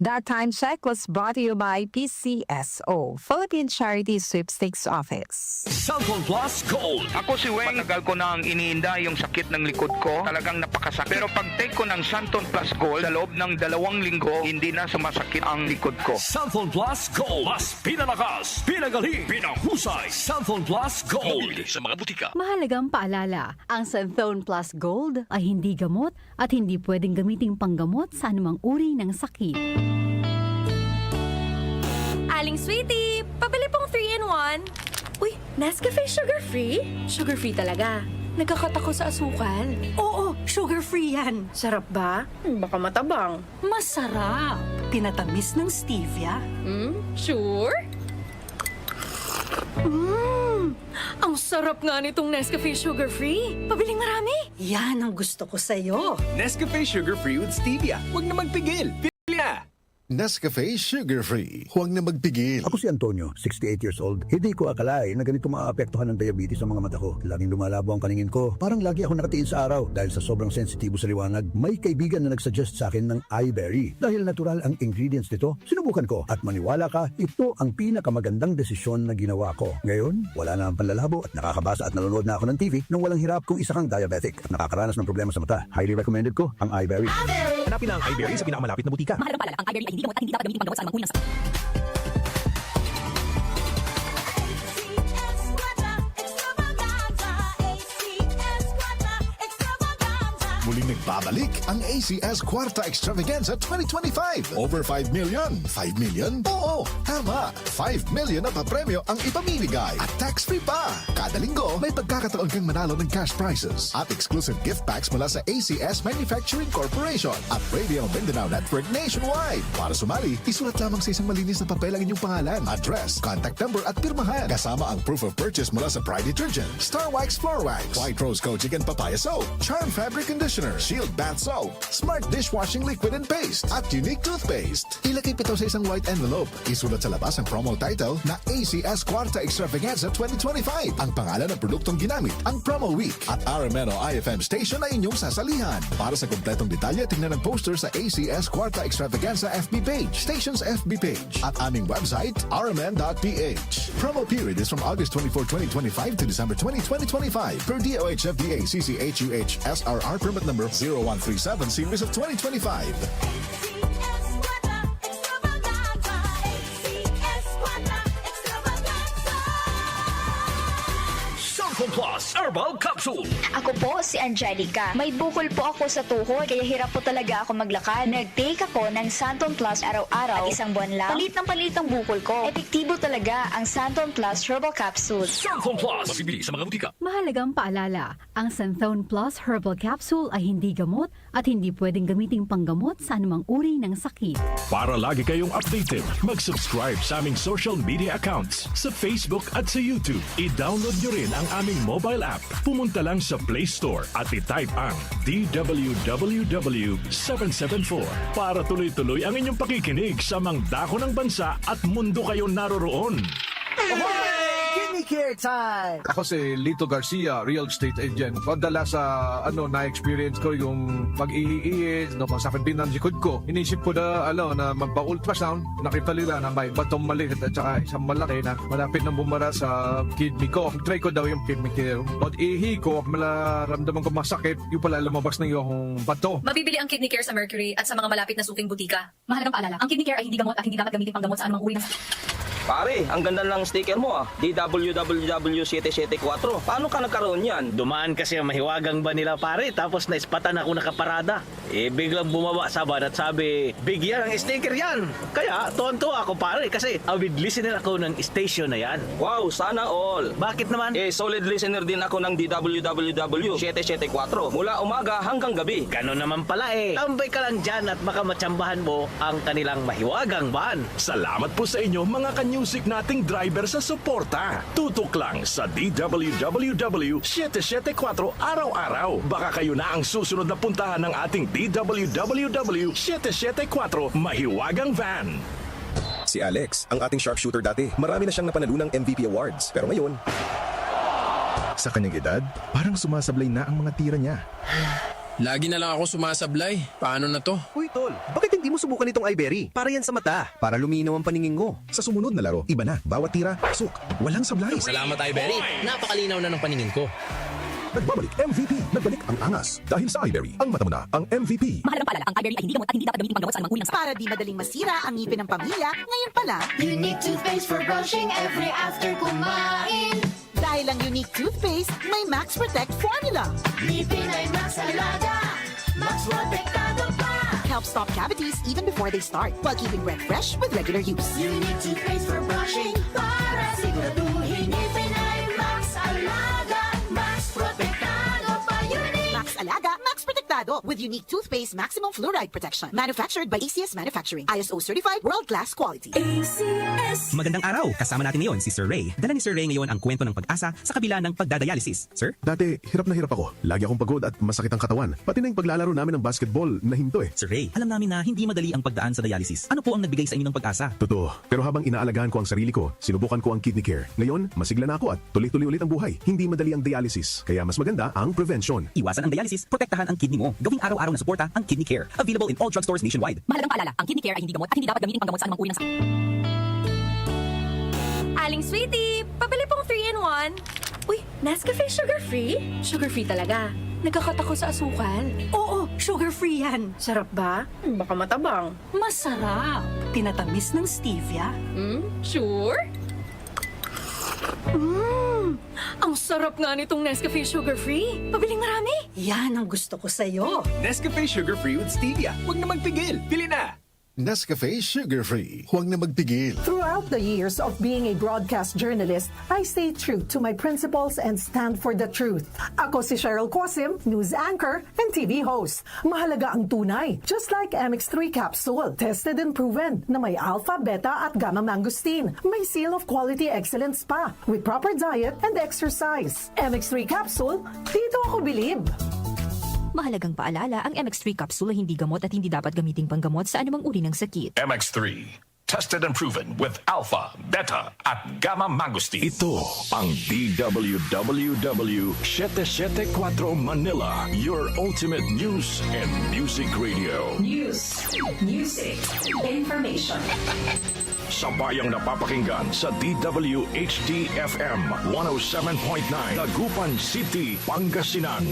That Time Check was brought to you by PCSO, Philippine Charity Sweepstakes Office. Cellphone Plus Gold. Ako si Weng, matagal ko nang iniinda yung sakit ng likod ko. Talagang napakasakit. Pero pag take ko ng Santon Plus Gold, sa loob ng 2 linggo, hindi na sumasakit ang likod ko. Cellphone Plus Gold. Mas pinalakas, pinagaling, pinahusay. Cellphone Plus Gold. Mabibili sa mga butika. Mahalagang paalala, ang Santhone Plus Gold ay hindi gamot at hindi pwedeng gamiting panggamot sa anumang uri ng sakit. Aling Sweetie, pabili pong 3-in-1. Uy, Nescafe sugar-free? Sugar-free talaga. Nagkakat ako sa asukal. Oo, sugar-free yan. Sarap ba? Baka matabang. Masarap. Tinatamis ng stevia. Sure? Ang sarap nga nitong Nescafe sugar-free. Pabiling marami. Yan ang gusto ko sa'yo. Nescafe Sugar Free with Stevia. Huwag na magpigil. Pili na! Nescafe Sugar Free. Huwag na magpigil. Ako si Antonio, 68 years old. Hindi ko akalain na ganito maaapektuhan ng diabetes sa mga mata ko. Laging lumalabo ang paningin ko. Parang lagi ako nakatiin sa araw dahil sa sobrang sensitibo sa liwanag. May kaibigan na nagsuggest sa akin ng iBerry. Dahil natural ang ingredients nito, sinubukan ko. At maniwala ka, ito ang pinakamagandang desisyon na ginawa ko. Ngayon, wala na ang panlalabo at nakakabasa at nanonood na ako ng TV nang walang hirap kung isa kang diabetic at nakakaranas ng problema sa mata. Highly recommended ko ang iBerry. Hanapin ang iBerry sa pinakamalapit na butika. Mahalagang paalala, ang iBerry ay hindi gamot at hindi dapat gamitin panggamot sa anumang uri ng sakit. Muling nagbabalik ang ACS Cuarta Extravaganza 2025. Over 5 million. 5 million? Oo, tama. 5 million na papremyo ang ipamimigay. At tax-free pa. Kada linggo, may pagkakataon kang manalo ng cash prizes at exclusive gift packs mula sa ACS Manufacturing Corporation at Radio Mindanao Network nationwide. Para sumali, isulat lamang sa isang malinis na papel ang inyong pangalan, address, contact number at pirmahan. Kasama ang proof of purchase mula sa Pride Detergent, Star Wax Floor Wax, White Rose Kojic and Papaya Soap, Charm Fabric Conditioner, Shield Bath Soap, Smart Dishwashing Liquid and Paste, at Unique Toothpaste. Ilagay ito sa isang white envelope. Isulat sa labas ang promo title na ACS Cuarta Extravaganza 2025. Ang pangalan ng produktong ginamit, ang promo week, at RMNO IFM station na inyong sasalihan. Para sa kumpletong detalye, tingnan ang poster sa ACS Cuarta Extravaganza FB page, station's FB page, at aming website, rmn.ph. Promo period is from August 24, 2025 to December 20, 2025 per DOH FDA CCHUH SRR permit number 0137 series of 2025. Cellphone Plus Herbal Capsule. Ako po si Angelica. May bukol po ako sa tuhod, kaya hirap po talaga ako maglakad. Nag-take ako ng Santon Plus araw-araw at isang buwan lang. Palit ang bukol ko. Epektibo talaga ang Santon Plus Herbal Capsule. Cellphone Plus. Mabibili sa mga butika. Mahalagang paalala, ang Santhone Plus Herbal Capsule ay hindi gamot at hindi pwedeng gamiting panggamot sa anumang uri ng sakit. Para lagi kayong updated, mag-subscribe sa aming social media accounts sa Facebook at sa YouTube. I-download nyo rin ang aming mobile app. Pumunta lang sa Play Store at i-type ang DWWW774 para tuloy-tuloy ang inyong pakikinig sa mga dako ng bansa at mundo kayo naroroon. Care time! Ako si Lito Garcia, real estate agent. Madalas sa na-experience ko yung pag-iiis, masakit din ang likod ko. Inisip ko na, na magpa-ultrasound. Nakita nila na may batong maliit at saka isang malaki na malapit na bumara sa kidney ko. Try ko daw yung kidney care. Pag-ihi ko, malaramdaman ko masakit, yung pala lumabas na yung bato. Mabibili ang Kidney Care sa Mercury at sa mga malapit na suking butika. Mahalagang paalala, ang Kidney Care ay hindi gamot at hindi dapat gamitin panggamot sa anumang uri ng sakit. Pare, ang ganda ng sticker mo DWWW774. Paano ka nagkaroon yan? Dumaan kasi ang mahiwagang ba nila pare, tapos naispatan ako nakaparada. Biglang bumaba sa van at sabi, bigyan ng sticker yan. Kaya, tuwan-tuwa ako pare kasi avid listener ako ng station na yan. Wow, sana all. Bakit naman? Solid listener din ako ng DWWW774. Mula umaga hanggang gabi. Ganon naman pala Tambay ka lang dyan at baka matsambahan mo ang kanilang mahiwagang van. Salamat po sa inyo mga kanyusik nating driver sa suporta. Tutok lang sa DWWW774 araw-araw. Baka kayo na ang susunod na puntahan ng ating DWWW774 mahiwagang van. Si Alex, ang ating sharpshooter dati. Marami na siyang napanalunang MVP awards. Pero ngayon, sa kanyang edad, parang sumasablay na ang mga tira niya. Lagi na lang ako sumasablay. Paano na to? Uy, tol, bakit hindi mo subukan itong iBerry? Para yan sa mata. Para luminaw ang paningin mo. Sa sumunod na laro, iba na. Bawat tira, pasok. Walang sablay. Salamat, Iberry. Napakalinaw na ng paningin ko. Nagbabalik MVP. Nagbalik ang angas. Dahil sa iBerry, ang mata mo na ang MVP. Mahalagang paalala, ang iBerry ay hindi gamot at hindi dapat gamitin panggamot sa anumang uri ng sakit. Para di madaling masira ang ngipin ng pamilya, ngayon pala, Unique toothpaste for brushing every after kumain. dahil ang Unique toothpaste may Max Protect formula. Ngipin ay Max Alaga, Max Protektado pa. Helps stop cavities even before they start, while keeping breath fresh with regular use. Unique toothpaste for brushing para siguraduhin ngipin ay Max Alaga, Max Protektado pa. Unique. Max Alaga, Max Protectado with Unique toothpaste maximum fluoride protection. Manufactured by ACS Manufacturing. ISO certified world-class quality. ACS. Magandang araw. Kasama natin ngayon si Sir Ray. Dala ni Sir Ray ngayon ang kwento ng pag-asa sa kabila ng pagdadialysis. Sir? Dati, hirap na hirap ako. Lagi akong pagod at masakit ang katawan. Pati na yung paglalaro namin ng basketball na hinto eh. Sir Ray, alam namin na hindi madali ang pagdaan sa dialysis. Ano po ang nagbigay sa inyo ng pag-asa? Totoo. Pero habang inaalagaan ko ang sarili ko, sinubukan ko ang kidney care. Ngayon, masigla na ako at tuloy-tuloy ulit ang buhay. Hindi madali ang dialysis. Kaya mas maganda ang prevention. Iwasan ang dialysis, protektahan ang kidney mo. Gawing araw-araw na suporta ang Kidney Care. Available in all drugstores nationwide. Mahalagang paalala, ang kidney care ay hindi gamot at hindi dapat gamitin panggamot sa anumang uri ng sakit. Aling Sweetie, pabili pong 3-in-1. Uy, Nescafe sugar-free? Sugar-free talaga. Nagkakatako sa asukal. Oo, sugar-free yan. Sarap ba? Baka matabang. Masarap. Tinatamis ng stevia. Sure? Ang sarap nga nitong Nescafe sugar-free. Pabiling marami. Yan ang gusto ko sa'yo. Nescafe Sugar Free with Stevia. Huwag na magpigil. Pili na! Nescafe Sugar Free. Huwag na magpigil. Throughout the years of being a broadcast journalist, I stay true to my principles and stand for the truth. Ako si Cheryl Cosim, news anchor and TV host. Mahalaga ang tunay, just like MX3 capsule. Tested and proven na may alpha, beta at gamma mangosteen. May seal of quality excellence pa with proper diet and exercise. MX3 capsule, dito ako bilib. Mahalagang paalala, ang MX3 capsule ay hindi gamot at hindi dapat gamiting panggamot sa anumang uri ng sakit. MX3. Tested and proven with alpha, beta, at gamma mangosteen. Ito ang DWWW 774 Manila, your ultimate news and music radio. News, music, information. Sabayang napapakinggan sa DWHD-FM 107.9 Dagupan City, Pangasinan.